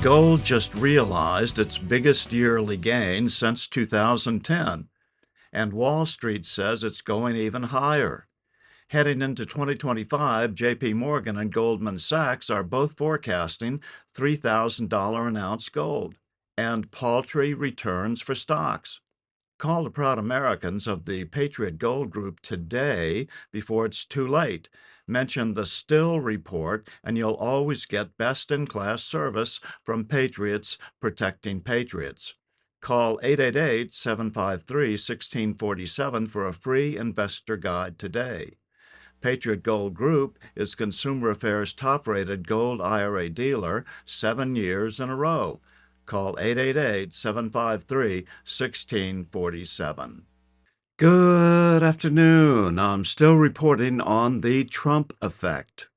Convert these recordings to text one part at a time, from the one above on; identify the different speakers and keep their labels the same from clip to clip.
Speaker 1: Gold just realized its biggest yearly gain since 2010, and Wall Street says it's going even higher. Heading into 2025, JP Morgan and Goldman Sachs are both forecasting $3,000 an ounce gold and paltry returns for stocks. Call the proud Americans of the Patriot Gold Group today before it's too late. Mention the Still Report, and you'll always get best-in-class service from Patriots protecting patriots. Call 888-753-1647 for a free investor guide today. Patriot Gold Group is Consumer Affairs' top-rated gold IRA dealer 7 years in a row. Call 888-753-1647. Good afternoon. I'm still reporting on the Trump effect.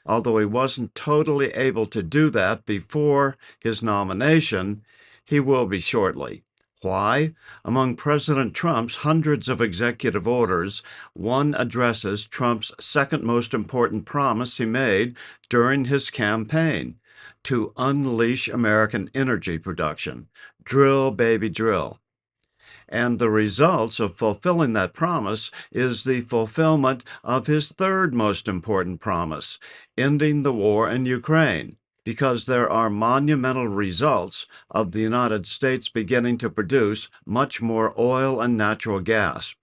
Speaker 1: Although he wasn't totally able to do that before his nomination, he will be shortly. Why? Among President Trump's hundreds of executive orders, one addresses Trump's second most important promise he made during his campaign: to unleash American energy production. Drill, baby, drill. And the results of fulfilling that promise is the fulfillment of his third most important promise, ending the war in Ukraine, because there are monumental results of the United States beginning to produce much more oil and natural gas,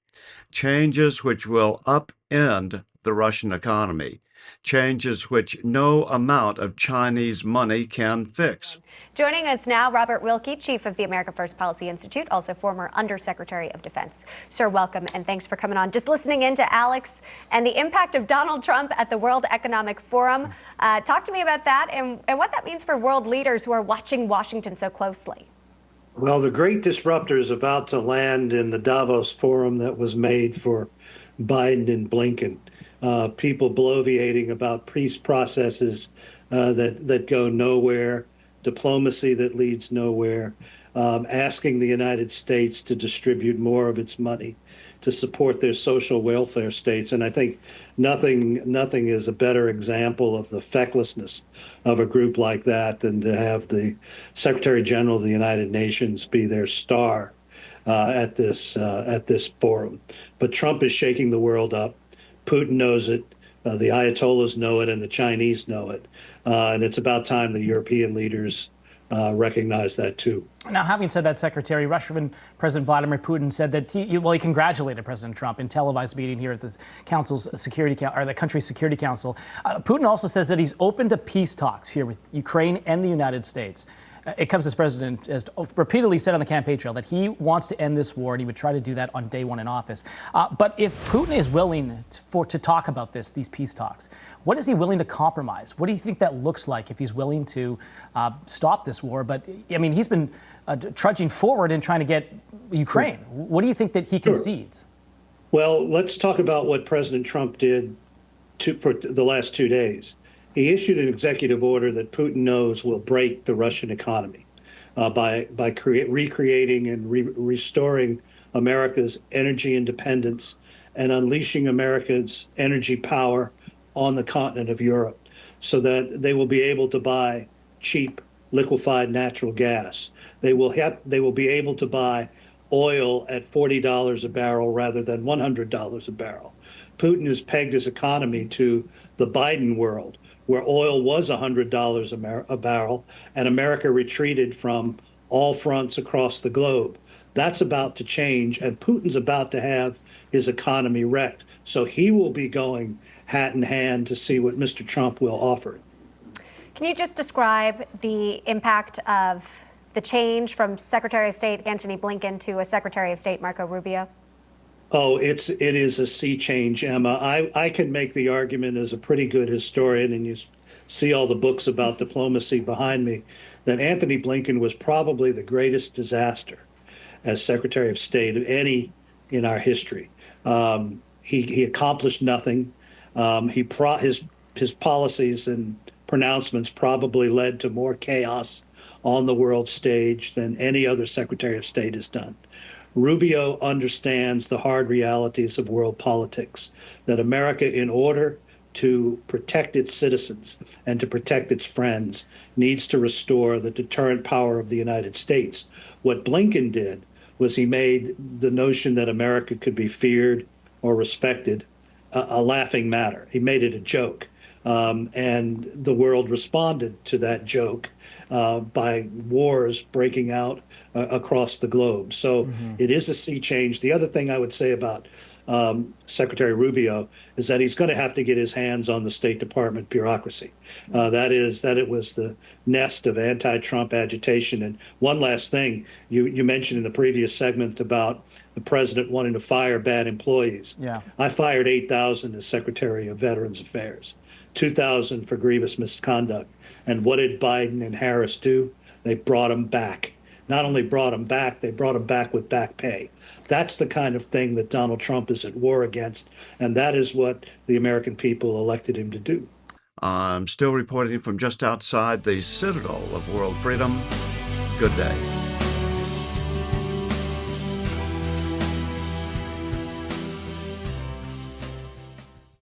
Speaker 1: changes which will upend the Russian economy, changes which no amount of Chinese money can fix.
Speaker 2: Joining us now, Robert Wilkie, Chief of the America First Policy Institute, also former Undersecretary of Defense. Sir, welcome, and thanks for coming on. Just listening in to Alex and the impact of Donald Trump at the World Economic Forum. Talk to me about that and what that means for world leaders who are watching Washington so closely.
Speaker 3: Well, the great disruptor is about to land in the Davos forum that was made for Biden and Blinken. People bloviating about peace processes that go nowhere, diplomacy that leads nowhere, asking the United States to distribute more of its money to support their social welfare states. And I think nothing is a better example of the fecklessness of a group like that than to have the Secretary General of the United Nations be their star at this forum. But Trump is shaking the world up. Putin knows it. The Ayatollahs know it, and the Chinese know it. And it's about time the European leaders recognize that too.
Speaker 4: Now, having said that, Secretary, Russian President Vladimir Putin said that he congratulated President Trump in televised meeting here at the the country's Security Council. Putin also says that he's open to peace talks here with Ukraine and the United States. It comes as President has repeatedly said on the campaign trail that he wants to end this war, and he would try to do that on day one in office. But if Putin is willing to talk about these peace talks, what is he willing to compromise? What do you think that looks like if he's willing to stop this war? But I mean, he's been trudging forward and trying to get Ukraine. What do you think that he concedes?
Speaker 3: Well, let's talk about what President Trump did for the last 2 days. He issued an executive order that Putin knows will break the Russian economy by recreating and restoring America's energy independence and unleashing America's energy power on the continent of Europe so that they will be able to buy cheap liquefied natural gas. They will be able to buy oil at $40 a barrel rather than $100 a barrel. Putin has pegged his economy to the Biden world, where oil was $100 a barrel, and America retreated from all fronts across the globe. That's about to change, and Putin's about to have his economy wrecked. So he will be going hat in hand to see what Mr. Trump will offer.
Speaker 2: Can you just describe the impact of the change from Secretary of State Antony Blinken to a Secretary of State Marco Rubio?
Speaker 3: Oh, it is a sea change, Emma. I can make the argument as a pretty good historian, and you see all the books about diplomacy behind me, that Antony Blinken was probably the greatest disaster as Secretary of State of any in our history. He accomplished nothing. His policies and pronouncements probably led to more chaos on the world stage than any other Secretary of State has done. Rubio understands the hard realities of world politics, that America, in order to protect its citizens and to protect its friends needs to restore the deterrent power of the United States. What Blinken did was he made the notion that America could be feared or respected a laughing matter. He made it a joke. And the world responded to that joke by wars breaking out across the globe. So it is a sea change. The other thing I would say about Secretary Rubio is that he's going to have to get his hands on the State Department bureaucracy. That it was the nest of anti-Trump agitation. And one last thing, you mentioned in the previous segment about the president wanting to fire bad employees.
Speaker 4: Yeah.
Speaker 3: I fired 8,000 as Secretary of Veterans Affairs, 2,000 for grievous misconduct. And what did Biden and Harris do? They brought them back. Not only brought them back, they brought them back with back pay. That's the kind of thing that Donald Trump is at war against, and that is what the American people elected him to do.
Speaker 1: I'm still reporting from just outside the citadel of world freedom. Good day.